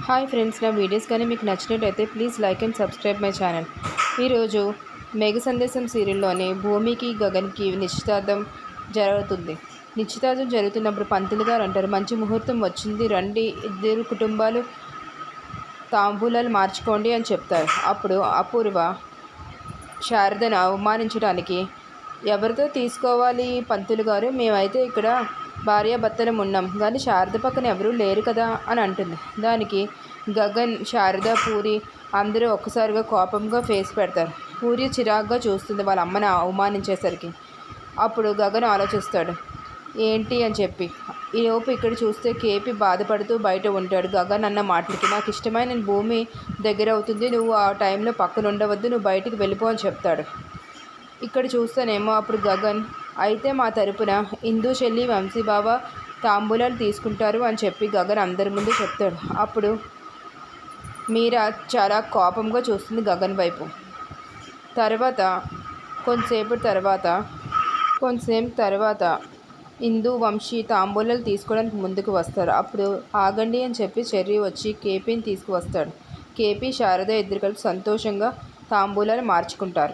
Hi friends, నా videos కానీ మీకు నచ్చినట్టయితే please like and subscribe my channel. ఈరోజు మేఘ సందేశం సీరియల్లోని భూమికి గగన్కి నిశ్చితార్థం జరుగుతుంది. నిశ్చితార్థం జరుగుతున్నప్పుడు పంతులు గారు అంటారు, మంచి ముహూర్తం వచ్చింది, రండి ఇద్దరు కుటుంబాలు తాంబూలాలు మార్చుకోండి అని చెప్తారు. అప్పుడు అపూర్వ శారదను అవమానించడానికి, ఎవరితో తీసుకోవాలి పంతులు గారు, మేమైతే ఇక్కడ భార్యాభర్తలం ఉన్నాం కానీ శారద పక్కన ఎవరూ లేరు కదా అని అంటుంది. దానికి గగన్, శారద, పూరి అందరూ ఒక్కసారిగా కోపంగా ఫేస్ పెడతారు. పూరి చిరాగ్గా చూస్తుంది వాళ్ళ అమ్మని అవమానించేసరికి. అప్పుడు గగన్ ఆలోచిస్తాడు ఏంటి అని చెప్పి. ఈలోపు ఇక్కడ చూస్తే కేపీ బాధపడుతూ బయట ఉంటాడు. గగన్ అన్న మాటలకి, నాకు ఇష్టమైన భూమి దగ్గర అవుతుంది, నువ్వు ఆ టైంలో పక్కన ఉండవద్దు, నువ్వు బయటికి వెళ్ళిపో అని చెప్తాడు. ఇక్కడ చూస్తేనేమో అప్పుడు గగన్, అయితే మా తరపున ఇందు చెల్లి వంశీబావ తాంబూలాలు తీసుకుంటారు అని చెప్పి గగన్ అందరి ముందు చెప్తాడు. అప్పుడు మీరా చాలా కోపంగా చూస్తుంది గగన్ వైపు. కొంతసేపు తర్వాత ఇందు, వంశీ తాంబూలాలు తీసుకోవడానికి ముందుకు వస్తారు. అప్పుడు ఆగండి అని చెప్పి చెర్రీ వచ్చి కేపీని తీసుకువస్తాడు. కేపీ, శారద ఇద్దరు కలిసి సంతోషంగా తాంబూలాలు మార్చుకుంటారు.